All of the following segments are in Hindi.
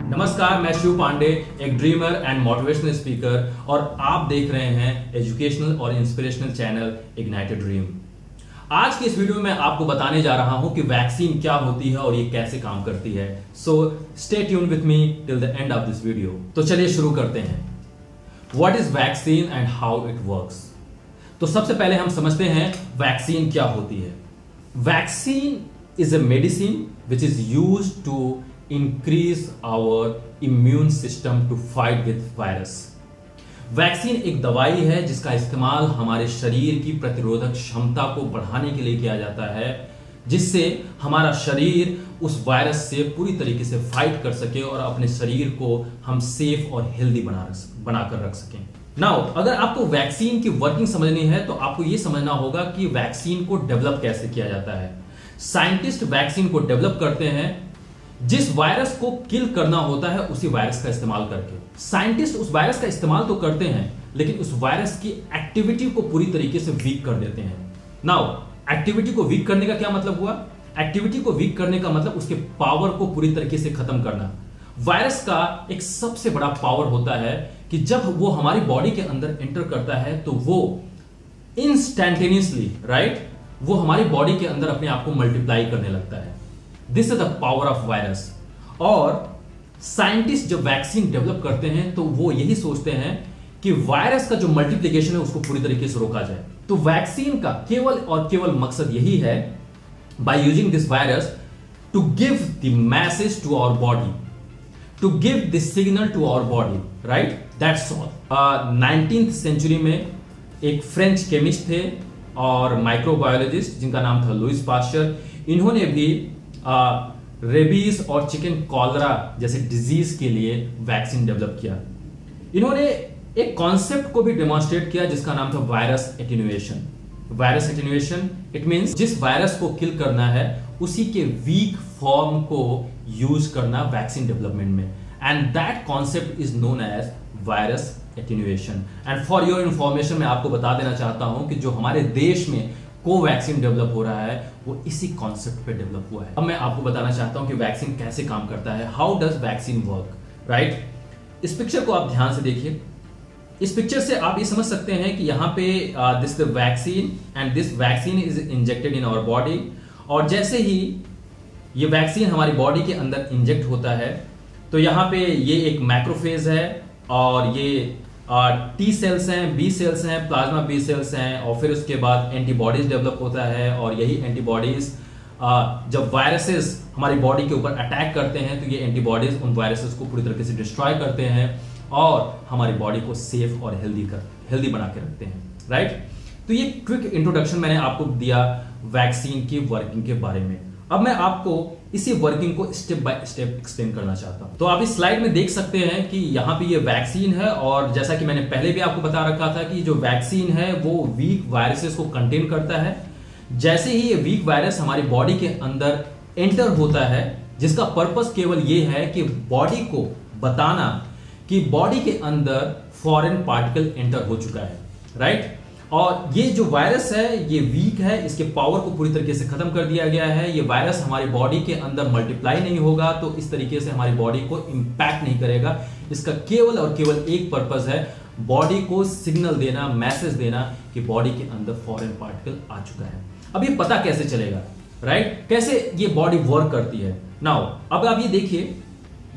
नमस्कार, मैं शिव पांडे, एक ड्रीमर एंड मोटिवेशनल स्पीकर, और आप देख रहे हैं एजुकेशनल और इंस्पिरेशनल चैनल इग्नाइटेड ड्रीम। आज की इस वीडियो में आपको बताने जा रहा हूं कि वैक्सीन क्या होती है और ये कैसे काम करती है। So stay tune with me till the end of this video. तो चलिए शुरू करते हैं। What is vaccine and how it works. तो सबसे पहले हम समझते हैं वैक्सीन क्या होती है। Vaccine is a medicine which is used to increase our immune system to fight with virus। Vaccine एक दवाई है जिसका इस्तेमाल हमारे शरीर की प्रतिरोधक क्षमता को बढ़ाने के लिए किया जाता है, जिससे हमारा शरीर उस वायरस से पूरी तरीके से फाइट कर सके और अपने शरीर को हम सेफ और हेल्दी बनाकर रख सकें। नाउ, अगर आपको वैक्सीन की वर्किंग समझनी है तो आपको यह समझना होगा कि वैक्सीन को डेवलप कैसे किया जाता है। साइंटिस्ट वैक्सीन को डेवलप करते हैं जिस वायरस को किल करना होता है उसी वायरस का इस्तेमाल करके। साइंटिस्ट उस वायरस का इस्तेमाल तो करते हैं, लेकिन उस वायरस की एक्टिविटी को पूरी तरीके से वीक कर देते हैं। नाउ, एक्टिविटी को वीक करने का क्या मतलब हुआ? एक्टिविटी को वीक करने का मतलब उसके पावर को पूरी तरीके से खत्म करना। वायरस का एक सबसे बड़ा पावर होता है कि जब वो हमारी बॉडी के अंदर एंटर करता है तो वो इंस्टैंटेनियसली वो हमारी बॉडी के अंदर अपने आप को मल्टीप्लाई करने लगता है। This is the power of virus. और साइंटिस्ट जब वैक्सीन डेवलप करते हैं तो वो यही सोचते हैं कि वायरस का जो मल्टीप्लिकेशन है उसको पूरी तरीके से रोका जाए। तो वैक्सीन का केवल और केवल मकसद यही है, by using this virus to give the message to our body, to give the signal to our body, right? That's all. 19th century में एक फ्रेंच केमिस्ट थे और माइक्रोबायोलॉजिस्ट जिनका नाम था लुइस पास्चर। इन्होंने भी रेबीज और चिकन कॉलरा जैसे डिजीज के लिए वैक्सीन डेवलप किया। इन्होंने एक कॉन्सेप्ट को भी डेमोन्स्ट्रेट किया जिसका नाम था virus attenuation. Virus attenuation it means जिस वायरस को किल करना है उसी के वीक फॉर्म को यूज करना वैक्सीन डेवलपमेंट में, and that concept is known as virus attenuation. And for your information मैं आपको बता देना चाहता हूं कि जो हमारे देश में कोवैक्सीन डेवलप हो रहा है वो इसी कॉन्सेप्ट पे डेवलप हुआ है। अब मैं आपको बताना चाहता हूं कि वैक्सीन कैसे काम करता है। How does vaccine work, right? इस पिक्चर को आप ध्यान से देखिए। इस पिक्चर से आप ये समझ सकते हैं कि यहाँ पे this the vaccine and this vaccine is injected in our body. और जैसे ही ये वैक्सीन हमारी बॉडी के अंदर इंजेक्ट होता है तो यहाँ पे ये एक मैक्रोफेज है और ये टी सेल्स हैं, बी सेल्स हैं, प्लाज्मा बी सेल्स हैं, और फिर उसके बाद एंटीबॉडीज डेवलप होता है। और यही एंटीबॉडीज जब वायरसेस हमारी बॉडी के ऊपर अटैक करते हैं तो ये एंटीबॉडीज उन वायरसेस को पूरी तरीके से डिस्ट्रॉय करते हैं और हमारी बॉडी को सेफ और हेल्दी बना के रखते हैं, राइट? तो ये क्विक इंट्रोडक्शन मैंने आपको दिया वैक्सीन की वर्किंग के बारे में। अब मैं आपको इसी वर्किंग को स्टेप बाय स्टेप एक्सप्लेन करना चाहता हूं। तो आप इस स्लाइड में देख सकते हैं कि यहां पे ये वैक्सीन है, और जैसा कि मैंने पहले भी आपको बता रखा था कि जो वैक्सीन है वो वीक वायरसेस को कंटेन करता है। जैसे ही ये वीक वायरस हमारी बॉडी के अंदर एंटर होता है, जिसका पर्पस केवल ये है कि बॉडी को बताना कि बॉडी के अंदर फॉरेन पार्टिकल एंटर हो चुका है, राइट? और ये जो वायरस है ये वीक है, इसके पावर को पूरी तरीके से खत्म कर दिया गया है। ये वायरस हमारी बॉडी के अंदर मल्टीप्लाई नहीं होगा, तो इस तरीके से हमारी बॉडी को इंपैक्ट नहीं करेगा। इसका केवल और केवल एक पर्पस है, बॉडी को सिग्नल देना, मैसेज देना कि बॉडी के अंदर फॉरेन पार्टिकल आ चुका है। अब ये पता कैसे चलेगा, राइट? कैसे ये बॉडी वर्क करती है? नाउ, अब आप ये देखिए,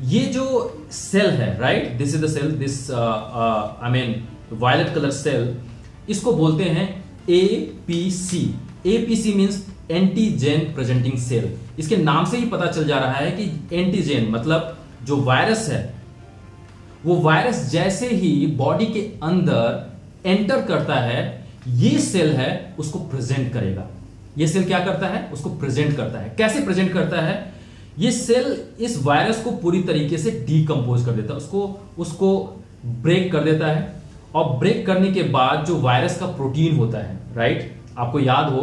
ये जो सेल है, right, this is the cell, this I mean violet colour cell, इसको बोलते हैं APC। APC means antigen presenting cell. इसके नाम से ही पता चल जा रहा है कि एंटीजेन मतलब जो वायरस है वो वायरस जैसे ही बॉडी के अंदर एंटर करता है, ये सेल है उसको प्रेजेंट करेगा। ये सेल क्या करता है? उसको प्रेजेंट करता है। कैसे प्रेजेंट करता है? ये सेल इस वायरस को पूरी तरीके से डीकंपोज कर देता है, उसको ब्रेक कर देता है। और ब्रेक करने के बाद जो वायरस का प्रोटीन होता है, राइट, आपको याद हो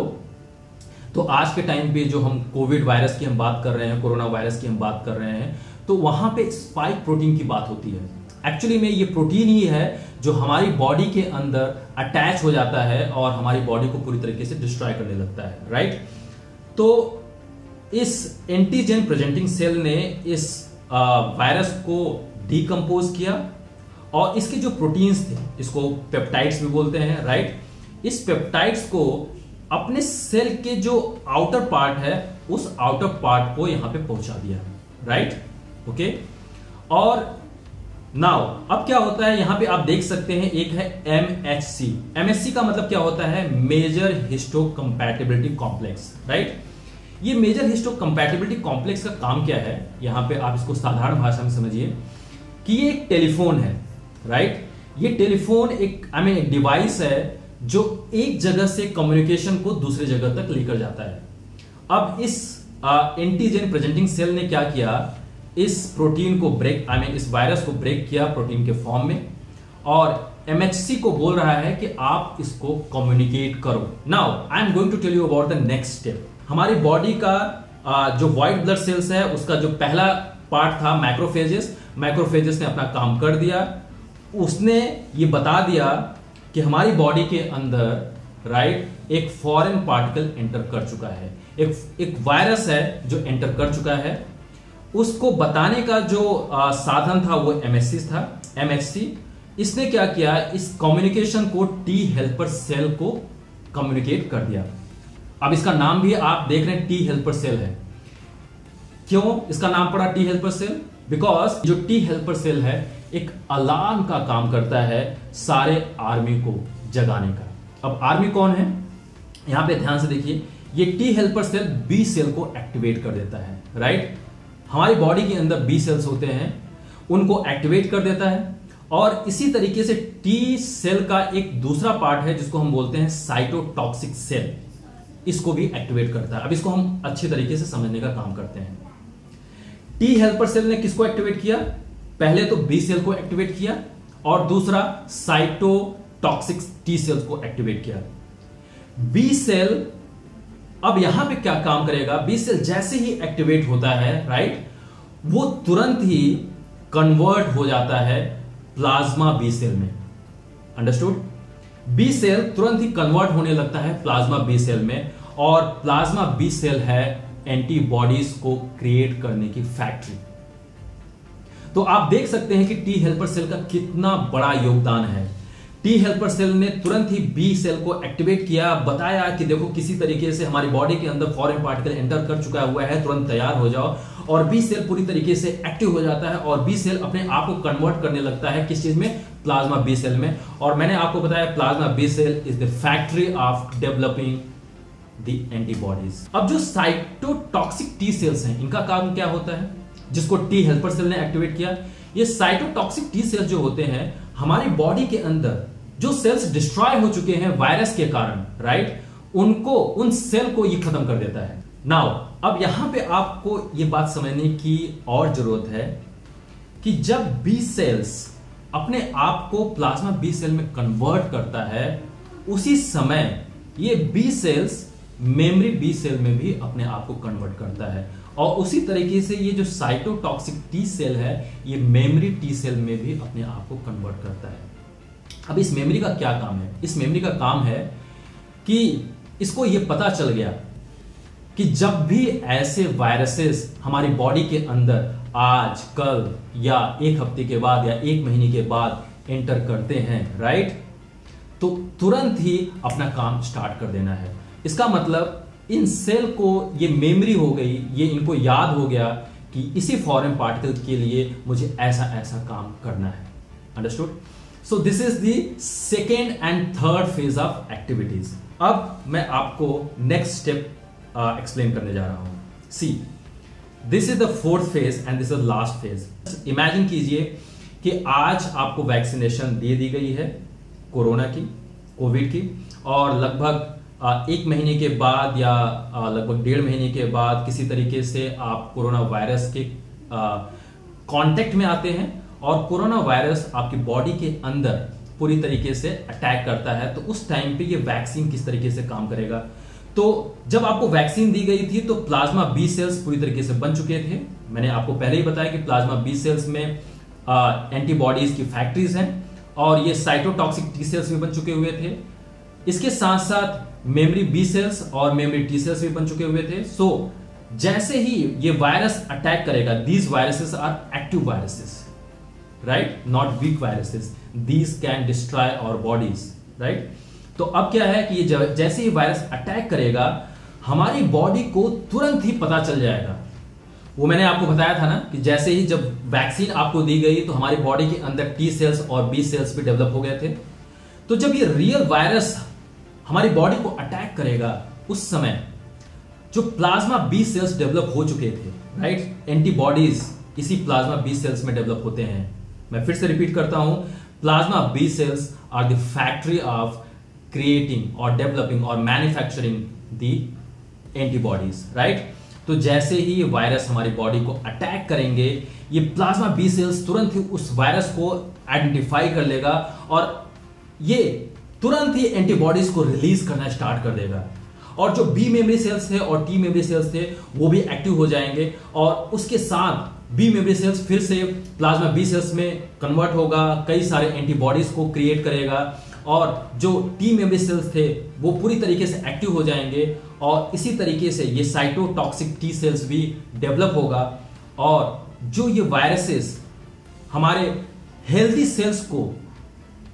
तो आज के टाइम पे जो हम कोविड वायरस की हम बात कर रहे हैं, कोरोना वायरस की हम बात कर रहे हैं, तो वहां पे स्पाइक प्रोटीन की बात होती है। एक्चुअली में ये प्रोटीन ही है जो हमारी बॉडी के अंदर अटैच हो जाता है और हमारी बॉडी को पूरी तरीके से डिस्ट्रॉय करने लगता है, राइट? तो इस एंटीजन प्रेजेंटिंग सेल ने इस वायरस को डिकम्पोज किया और इसके जो प्रोटीन्स थे, इसको पेप्टाइड्स भी बोलते हैं, राइट। इस पेप्टाइड्स को अपने सेल के जो आउटर पार्ट है उस आउटर पार्ट को यहां पे पहुंचा दिया, राइट, ओके। और नाउ अब क्या होता है, यहां पे आप देख सकते हैं एक है MHC। MHC का मतलब क्या होता है, मेजर हिस्टोकम्पैटिबिलिटी कॉम्प्लेक्स, राइट। ये मेजर हिस्टोकम्पैटिबिलिटी कॉम्प्लेक्स का काम क्या है, यहां पे आप इसको साधारण भाषा में समझिए कि ये एक टेलीफोन है, राइट। ये टेलीफोन एक एक डिवाइस है जो एक जगह से कम्युनिकेशन को दूसरे जगह तक लेकर जाता है। अब इस एंटीजन प्रेजेंटिंग सेल ने क्या किया, इस प्रोटीन को ब्रेक इस वायरस को ब्रेक किया प्रोटीन के फॉर्म में, और MHC को बोल रहा है कि आप इसको कम्युनिकेट करो। Now I am going to tell you about the next step. हमारी बॉडी का जो व्हाइट ब्लड सेल्स है उसका जो पहला पार्ट था मैक्रोफेजेस, मैक्रोफेजेस ने अपना काम कर दिया। उसने ये बता दिया कि हमारी बॉडी के अंदर, राइट, एक फॉरेन पार्टिकल एंटर कर चुका है, एक वायरस है जो एंटर कर चुका है। उसको बताने का जो साधन था वो MHC। इसने क्या किया, इस कम्युनिकेशन को T हेल्पर सेल को कम्युनिकेट कर दिया। अब इसका नाम भी आप देख रहे हैं T हेल्पर सेल है। क्यों इसका नाम पड़ा T हेल्पर सेल? बिकॉज जो T हेल्पर सेल है एक अलार्म का काम करता है सारे आर्मी को जगाने का। अब आर्मी कौन है, यहां पे ध्यान से देखिए, ये T helper cell B cell को एक्टिवेट कर देता है, राइट। हमारी बॉडी के अंदर B सेल्स होते हैं, उनको एक्टिवेट कर देता है। और इसी तरीके से T सेल का एक दूसरा पार्ट है जिसको हम बोलते हैं साइटोटॉक्सिक सेल, इसको भी एक्टिवेट करता है। अब इसको हम अच्छे तरीके से समझने का काम करते हैं। T हेल्पर सेल ने किसको एक्टिवेट किया, पहले तो B सेल को एक्टिवेट किया और दूसरा साइटोटॉक्सिक T सेल्स को एक्टिवेट किया। B सेल अब यहां पे क्या काम करेगा, B सेल जैसे ही एक्टिवेट होता है, राइट, वो तुरंत ही कन्वर्ट हो जाता है प्लाज्मा B सेल में। अंडरस्टूड? B सेल तुरंत ही कन्वर्ट होने लगता है प्लाज्मा B सेल में, और प्लाज्मा B सेल है एंटीबॉडीज को क्रिएट करने की फैक्ट्री। तो आप देख सकते हैं कि T हेल्पर सेल का कितना बड़ा योगदान है। T हेल्पर सेल ने तुरंत ही B सेल को एक्टिवेट किया, बताया कि देखो किसी तरीके से हमारी बॉडी के अंदर फॉरेन पार्टिकल एंटर कर चुका हुआ है, तुरंत तैयार हो जाओ। और B सेल पूरी तरीके से एक्टिव हो जाता है और B सेल अपने आप को कन्वर्ट करने लगता है किस चीज में, प्लाज्मा B सेल में। और मैंने आपको बताया plasma B cell is the factory of developing the antibodies. अब जो साइटोटॉक्सिक T सेल्स हैं, इनका काम क्या होता है, जिसको T हेल्पर सेल ने एक्टिवेट किया। ये साइटोटॉक्सिक T सेल्स जो होते हैं हमारी बॉडी के अंदर जो सेल्स डिस्ट्रॉय हो चुके हैं वायरस के कारण, राइट, उन सेल को ये खत्म कर देता है। नाउ अब यहां पे आपको ये बात समझने की और जरूरत है कि जब B सेल्स अपने आप को प्लाज्मा B सेल में कन्वर्ट करता है, उसी समय ये B cells memory B cell में भी अपने आप को कन्वर्ट करता है। और उसी तरीके से ये जो साइटोटॉक्सिक T सेल है ये मेमोरी T सेल में भी अपने आप को कन्वर्ट करता है। अब इस मेमोरी का क्या काम है, इस मेमोरी का काम है कि इसको ये पता चल गया कि जब भी ऐसे वायरसेस हमारी बॉडी के अंदर आज, कल या एक हफ्ते के बाद या एक महीने के बाद एंटर करते हैं, राइट, तो तुरंत ही अपना काम स्टार्ट कर देना है। इसका मतलब इन सेल को ये मेमोरी हो गई, ये इनको याद हो गया कि इसी फॉरेन पार्टिकल के लिए मुझे ऐसा ऐसा काम करना है। Understood? So this is the second and third phase of activities. अब मैं आपको नेक्स्ट स्टेप एक्सप्लेन करने जा रहा हूं। See, this is the fourth phase and this is last phase. Imagine कीजिए कि आज आपको वैक्सीनेशन दे दी गई है कोरोना की, कोविड की, और लगभग एक महीने के बाद या लगभग 1.5 महीने के बाद किसी तरीके से आप कोरोना वायरस के कांटेक्ट में आते हैं और कोरोना वायरस आपकी बॉडी के अंदर पूरी तरीके से अटैक करता है। तो उस टाइम पे ये वैक्सीन किस तरीके से काम करेगा। तो जब आपको वैक्सीन दी गई थी तो प्लाज्मा B सेल्स पूरी तरीके से बन चुके थे। मैंने आपको पहले ही बताया कि प्लाज्मा B सेल्स में एंटीबॉडीज की फैक्ट्रीज हैं और ये साइटोटॉक्सिक T सेल्स भी बन चुके हुए थे। इसके साथ साथ मेमोरी B सेल्स और मेमोरी T सेल्स भी बन चुके हुए थे। सो जैसे ही ये वायरस अटैक करेगा, these viruses are active viruses, right, not weak viruses, these can destroy our bodies, right. तो अब क्या है कि ये जैसे ही वायरस अटैक करेगा हमारी बॉडी को तुरंत ही पता चल जाएगा। वो मैंने आपको बताया था ना कि जैसे ही जब वैक्सीन आपको दी गई तो हमारी बॉडी के अंदर टी सेल्स और बी सेल्स भी डेवलप हो गए थे। तो जब ये रियल वायरस हमारी बॉडी को अटैक करेगा उस समय जो प्लाज्मा बी सेल्स डेवलप हो चुके थे, राइट, एंटीबॉडीज इसी प्लाज्मा बी सेल्स में डेवलप होते हैं। मैं फिर से रिपीट करता हूं, plasma B cells are the factory of creating और डेवलपिंग और मैन्युफैक्चरिंग द एंटीबॉडीज, राइट। तो जैसे ही ये वायरस हमारी बॉडी को अटैक करेंगे ये प्लाज्मा बी सेल्स तुरंत ही उस वायरस को आइडेंटिफाई कर लेगा और ये तुरंत ही एंटीबॉडीज को रिलीज करना स्टार्ट कर देगा। और जो बी मेमोरी सेल्स थे और टी मेमोरी सेल्स थे वो भी एक्टिव हो जाएंगे और उसके साथ बी मेमोरी सेल्स फिर से प्लाज्मा बी सेल्स में कन्वर्ट होगा, कई सारे एंटीबॉडीज को क्रिएट करेगा और जो टी मेमोरी सेल्स थे वो पूरी तरीके से एक्टिव हो जाएंगे और इसी तरीके से ये साइटोटॉक्सिक टी सेल्स भी डेवलप होगा और जो ये वायरसेस हमारे हेल्दी सेल्स को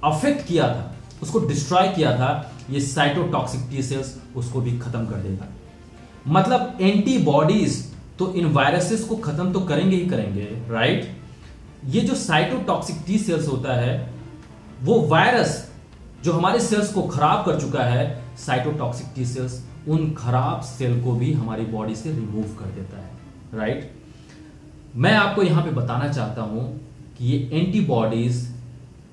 अफेक्ट किया था, उसको डिस्ट्रॉय किया था, ये साइटोटॉक्सिक टी सेल्स उसको भी खत्म कर देगा। मतलब एंटीबॉडीज तो इन वायरसेस को खत्म तो करेंगे ही करेंगे, राइट। ये जो साइटोटॉक्सिक टी सेल्स होता है वो वायरस जो हमारे सेल्स को खराब कर चुका है, साइटोटॉक्सिक टी सेल्स उन खराब सेल को भी हमारी बॉडी से रिमूव कर देता है, राइट। मैं आपको यहां पे बताना चाहता हूं कि ये एंटीबॉडीज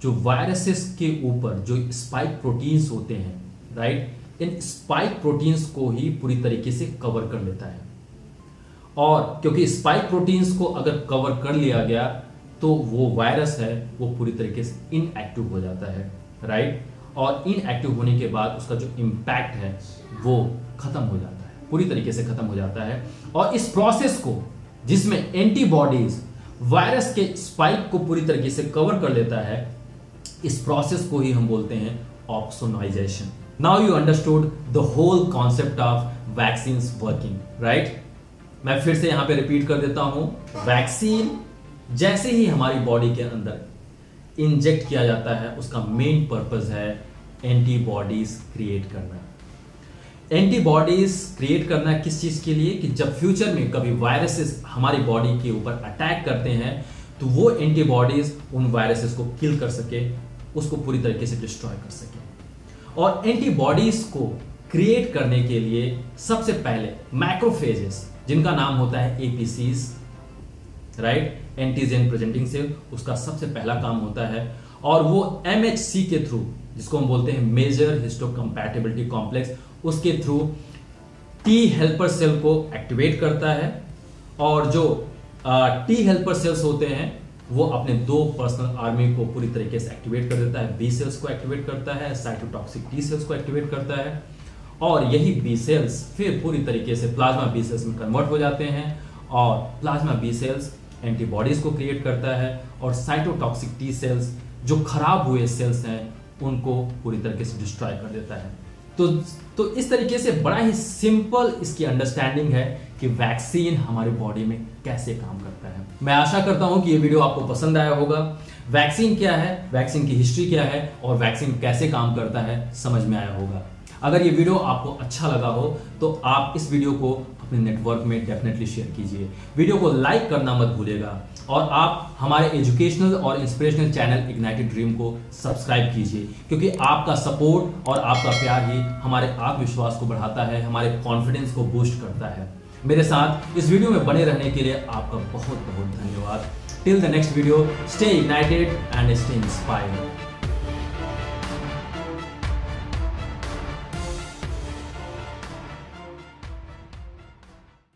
जो वायरसेस के ऊपर जो स्पाइक प्रोटीन्स होते हैं, राइट, इन स्पाइक प्रोटीन्स को ही पूरी तरीके से कवर कर लेता है और क्योंकि स्पाइक प्रोटीन्स को अगर कवर कर लिया गया तो वो वायरस है वो पूरी तरीके से इनएक्टिव हो जाता है, राइट। और इनएक्टिव होने के बाद उसका जो इम्पैक्ट है वो खत्म हो जाता है, पूरी तरीके से खत्म हो जाता है। और इस प्रोसेस को जिसमें एंटीबॉडीज वायरस के स्पाइक को पूरी तरीके से कवर कर लेता है, इस प्रोसेस को ही हम बोलते हैं opsonization. Now you understood the whole concept of vaccine working, right. मैं फिर से यहां पे रिपीट कर देता हूं, वैक्सीन जैसे ही हमारी बॉडी के अंदर इंजेक्ट किया जाता है उसका मेन पर्पस है एंटीबॉडीज क्रिएट करना। एंटीबॉडीज क्रिएट करना किस चीज के लिए कि जब फ्यूचर में कभी वायरसेस हमारी बॉडी के ऊपर अटैक करते हैं तो वो एंटीबॉडीज उन वायरसेस को किल कर सके, उसको पूरी तरीके से डिस्ट्रॉय कर सके। और एंटीबॉडीज को क्रिएट करने के लिए सबसे पहले मैक्रोफेजेस जिनका नाम होता है एपीसीज, राइट, एंटीजन प्रेजेंटिंग सेल, उसका सबसे पहला काम होता है और वो एमएचसी के थ्रू, जिसको हम बोलते हैं मेजर हिस्टोकम्पैटिबिलिटी कॉम्प्लेक्स, उसके थ्रू टी हेल्पर सेल को एक्टिवेट करता है और जो टी हेल्पर सेल्स होते हैं वो अपने दो पर्सनल आर्मी को पूरी तरीके से एक्टिवेट कर देता है। बी सेल्स को एक्टिवेट करता है, साइटोटॉक्सिक टी सेल्स को एक्टिवेट करता है और यही बी सेल्स फिर पूरी तरीके से प्लाज्मा बी सेल्स में कन्वर्ट हो जाते हैं और प्लाज्मा बी सेल्स एंटीबॉडीज को क्रिएट करता है और साइटोटॉक्सिक टी सेल्स जो खराब हुए सेल्स हैं उनको पूरी तरीके से डिस्ट्रॉय कर देता है। तो इस तरीके से बड़ा ही सिंपल इसकी अंडरस्टैंडिंग है कि वैक्सीन हमारी बॉडी में कैसे काम करता है। मैं आशा करता हूं कि ये वीडियो आपको पसंद आया होगा। वैक्सीन क्या है, वैक्सीन की हिस्ट्री क्या है और वैक्सीन कैसे काम करता है समझ में आया होगा। अगर ये वीडियो आपको अच्छा लगा हो तो आप इस वीडियो को अपने नेटवर्क में डेफिनेटली शेयर कीजिए। वीडियो को लाइक करना मत भूलिएगा और आप हमारे एजुकेशनल और इंस्पिरेशनल चैनल इग्नाइटेड ड्रीम को सब्सक्राइब कीजिए क्योंकि आपका सपोर्ट और आपका प्यार ही हमारे आत्मविश्वास को बढ़ाता है, हमारे कॉन्फिडेंस को बूस्ट करता है। मेरे साथ इस वीडियो में बने रहने के लिए आपका बहुत बहुत धन्यवाद। Till the next video, stay ignited and stay inspired.